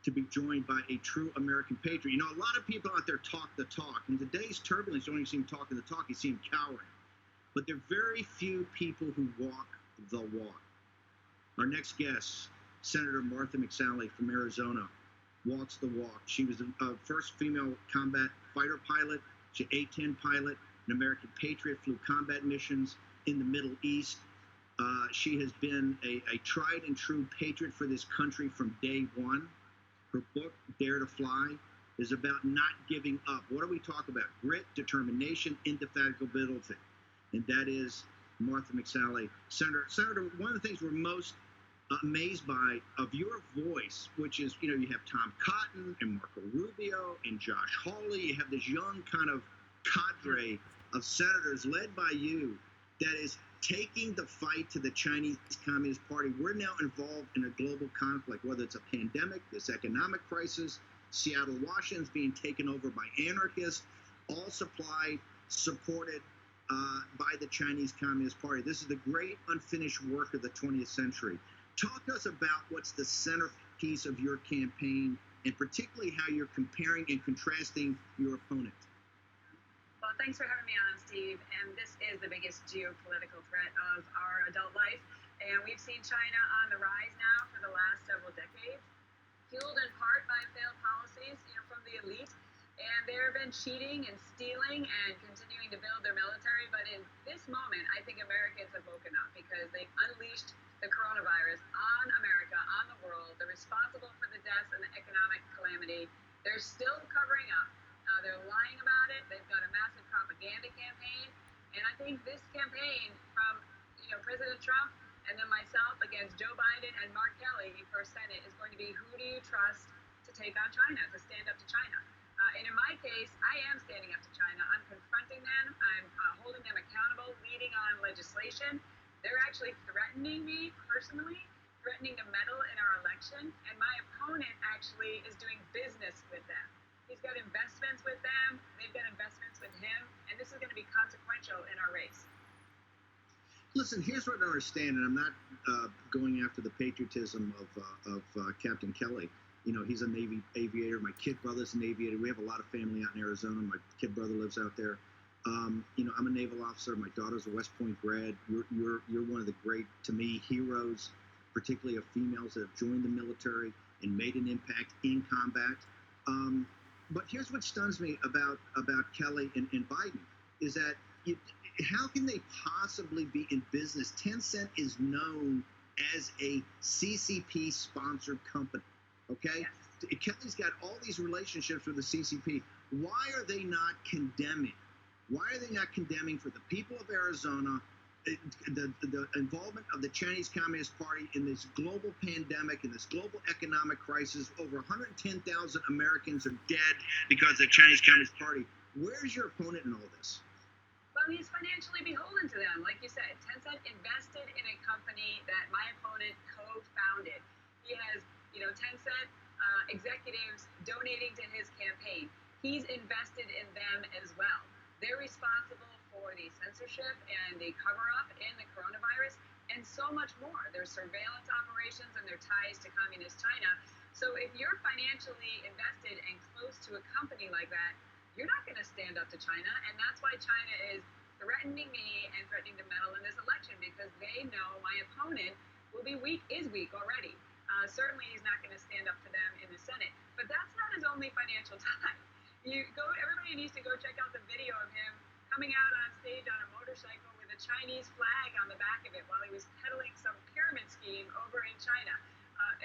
to be joined by a true American patriot. You know, a lot of people out there talk the talk. In today's turbulence, you don't even see them talking the talk, you see them cowering. But there are very few people who walk the walk. Our next guest, Senator Martha Mcsally from Arizona, walks the walk. She was the first female combat fighter pilot. She's an A-10 pilot, an American patriot, flew combat missions in the Middle East. She has been a tried and true patriot for this country from day one. Her book, Dare to Fly, is about not giving up. What do we talk about? Grit, determination, indefatigability. And that is Martha Mcsally. Senator, one of the things we're most amazed by of your voice, which is, you know, you have Tom Cotton and Marco Rubio and Josh Hawley. You have this young kind of cadre of senators led by you that is taking the fight to the Chinese Communist Party. We're now involved in a global conflict, whether it's a pandemic, this economic crisis, Seattle, Washington's being taken over by anarchists, all supported by the Chinese Communist Party. This is the great unfinished work of the 20th century. Talk to us about what's the centerpiece of your campaign, and particularly how you're comparing and contrasting your opponent. Well, thanks for having me on, Steve. And this is the biggest geopolitical threat of our adult life. And we've seen China on the rise now for the last several decades, fueled in part by failed policies, from the elite. And they've been cheating and stealing and continuing to build their military. But in this moment, I think Americans have woken up because they've unleashed the coronavirus on America, on the world. They're responsible for the deaths and the economic calamity. They're still covering up. They're lying about it. They've got a massive propaganda campaign. And I think this campaign from President Trump and then myself against Joe Biden and Mcsally for Senate is going to be, who do you trust to take on China, to stand up to China? And in my case, I am standing up to China. I'm confronting them. I'm holding them accountable, leading on legislation. They're actually threatening me personally, threatening to meddle in our election. And my opponent actually is doing business with them. He's got investments with them. They've got investments with him. And this is going to be consequential in our race. Listen, here's what I understand, and I'm not going after the patriotism of Captain Kelly. You know, he's a Navy aviator. My kid brother's an aviator. We have a lot of family out in Arizona. My kid brother lives out there. I'm a naval officer. My daughter's a West Point grad. You're one of the great, to me, heroes, particularly of females that have joined the military and made an impact in combat. But here's what stuns me about Kelly and Biden is that how can they possibly be in business? Tencent is known as a CCP-sponsored company. Okay, Kelly's got all these relationships with the CCP. Why are they not condemning? Why are they not condemning for the people of Arizona the involvement of the Chinese Communist Party in this global pandemic, in this global economic crisis? Over 110,000 Americans are dead because of the Chinese Communist Party. Where's your opponent in all this? Well, he's financially beholden to them. Like you said, Tencent invested in a company that my opponent co-founded. He has Tencent executives donating to his campaign. He's invested in them as well. They're responsible for the censorship and the cover-up in the coronavirus and so much more. Their surveillance operations and their ties to communist China. So if you're financially invested and close to a company like that, you're not going to stand up to China. And that's why China is threatening me and threatening to meddle in this election, because they know my opponent is weak already. Certainly he's not going to stand up to them in the Senate. But that's not his only financial tie. Everybody needs to go check out the video of him coming out on stage on a motorcycle with a Chinese flag on the back of it while he was peddling some pyramid scheme over in China.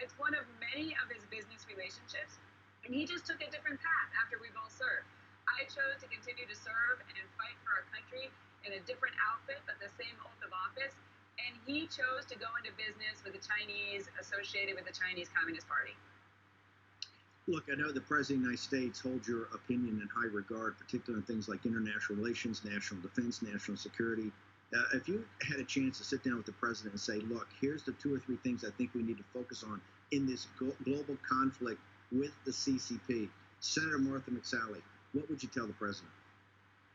It's one of many of his business relationships, and he just took a different path after we've all served. I chose to continue to serve and fight for our country in a different outfit, but the same oath of office. And he chose to go into business with the Chinese associated with the Chinese Communist Party. Look, I know the President of the United States holds your opinion in high regard, particularly on things like international relations, national defense, national security. If you had a chance to sit down with the President and say, look, here's the 2 or 3 things I think we need to focus on in this global conflict with the CCP, Senator Martha Mcsally, what would you tell the President?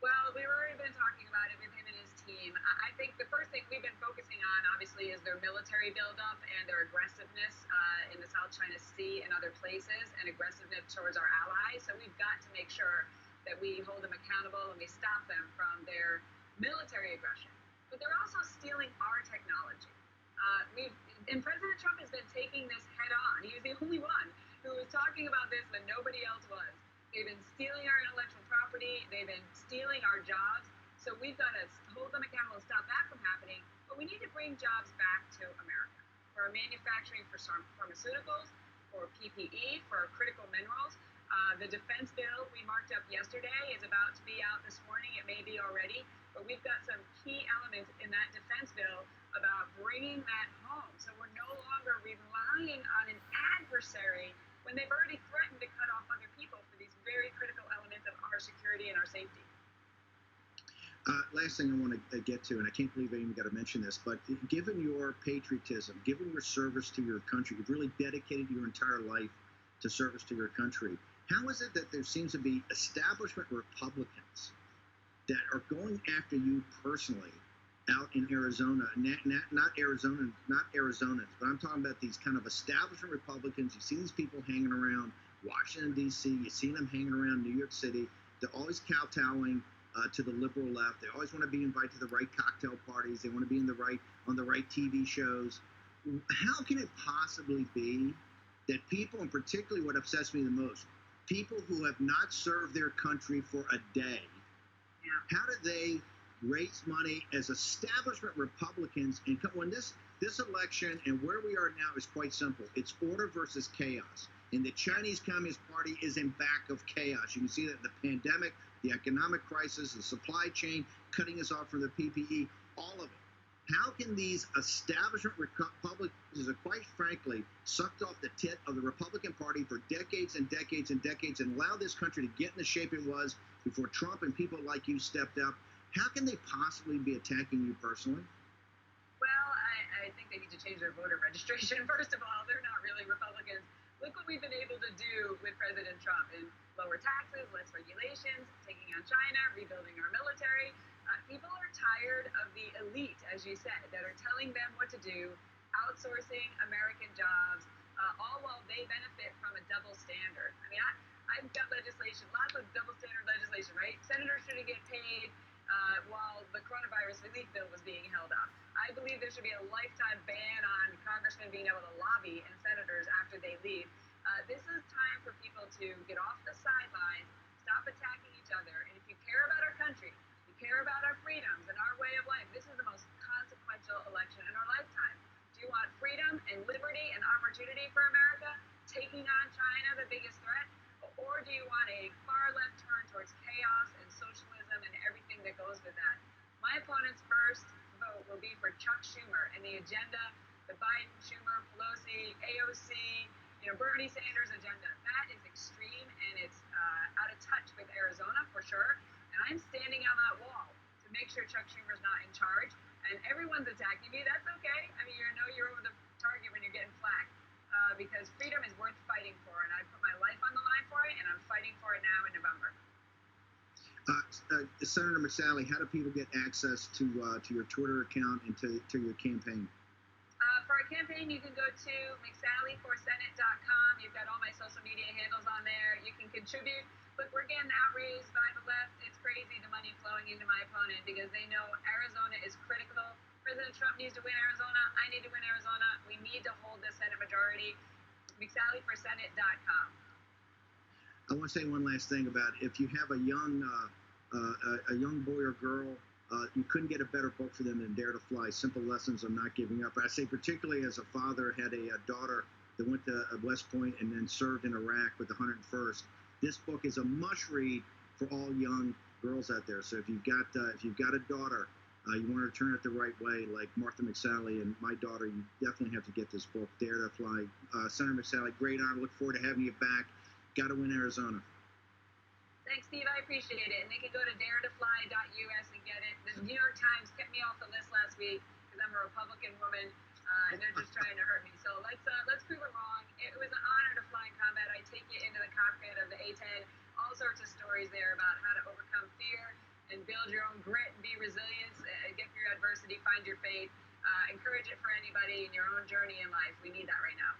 Well, we've already been talking about it with him and his team. team. I think the first thing we've been focusing on, obviously, is their military buildup and their aggressiveness in the South China Sea and other places, and aggressiveness towards our allies. So we've got to make sure that we hold them accountable and we stop them from their military aggression. But they're also stealing our technology. And President Trump has been taking this head on. He was the only one who was talking about this when nobody else was. They've been stealing our intellectual property. They've been stealing our jobs. So we've got to hold them accountable and stop that from happening. But we need to bring jobs back to America for manufacturing, for pharmaceuticals, for PPE, for critical minerals. The defense bill we marked up yesterday is about to be out this morning. It may be already, but we've got some key elements in that defense bill about bringing that home. So we're no longer relying on an adversary when they've already threatened to cut off other people for these very critical elements of our security and our safety. Last thing I want to get to, and I can't believe I even got to mention this, but given your patriotism, given your service to your country, you've really dedicated your entire life to service to your country. How is it that there seems to be establishment Republicans that are going after you personally out in Arizona? Not Arizonans, but I'm talking about these kind of establishment Republicans. You see these people hanging around Washington, D.C. You see them hanging around New York City. They're always kowtowing to the liberal left. They always want to be invited to the right cocktail parties. They want to be on the right TV shows. How can it possibly be that people, and particularly what upsets me the most, people who have not served their country for a day, how do they raise money as establishment Republicans? And when this election and where we are now is quite simple. It's order versus chaos. And the Chinese Communist Party is in back of chaos. You can see that in the pandemic, the economic crisis, the supply chain, cutting us off from the PPE, all of it. How can these establishment Republicans, that quite frankly sucked off the tit of the Republican Party for decades and decades and decades and allow this country to get in the shape it was before Trump and people like you stepped up, how can they possibly be attacking you personally? Well, I think they need to change their voter registration. First of all, they're not really Republicans. Look what we've been able to do with President Trump in lower taxes, less regulations, taking on China, rebuilding our military. People are tired of the elite, as you said, that are telling them what to do, outsourcing American jobs, all while they benefit from a double standard. I mean, I've got legislation, lots of double standard legislation, right? Senators shouldn't get paid while the coronavirus relief bill was being held up. I believe there should be a lifetime ban on congressmen being able to lobby and senators after they leave. This is time for people to get off the sidelines, stop attacking each other, and if you care about our country, you care about our freedoms and our way of life, this is the most consequential election in our lifetime. Do you want freedom and liberty and opportunity for America, taking on China, the biggest threat, or do you want a far left turn towards chaos and socialism and everything that goes with that? My opponent's first vote will be for Chuck Schumer and the agenda, the Biden, Schumer, Pelosi, AOC, Bernie Sanders agenda. That is extreme and it's out of touch with Arizona for sure. And I'm standing on that wall to make sure Chuck Schumer's not in charge. And everyone's attacking me. That's okay. I mean, you're over the target when you're getting flack. Because freedom is worth fighting for, and I put my life on the line for it, and I'm fighting for it now in November. Senator Mcsally, how do people get access to your Twitter account and to your campaign? For our campaign, you can go to McSallyforSenate.com. You've got all my social media handles on there. You can contribute. Look, we're getting outraged by the left. It's crazy, the money flowing into my opponent, because they know Arizona is critical. President Trump needs to win Arizona. I need to win Arizona. We need to hold the Senate majority. McSallyforSenate.com. I want to say one last thing about if you have a young boy or girl, you couldn't get a better book for them than Dare to Fly, Simple Lessons on Not Giving Up. I say particularly as a father, had a daughter that went to West Point and then served in Iraq with the 101st. This book is a must read for all young girls out there. So if you've got a daughter, you want her to turn it the right way, like Martha Mcsally and my daughter, you definitely have to get this book, Dare to Fly. Senator Mcsally, great honor. Look forward to having you back. Got to win Arizona. Thanks, Steve. I appreciate it. And they can go to daretofly.us and get it. The New York Times kept me off the list last week because I'm a Republican woman, and they're just trying to hurt me. So let's prove it wrong. It was an honor to fly in combat. I take you into the cockpit of the A-10. All sorts of stories there about how to overcome fear and build your own grit and be resilient, get through adversity, find your faith. Encourage it for anybody in your own journey in life. We need that right now.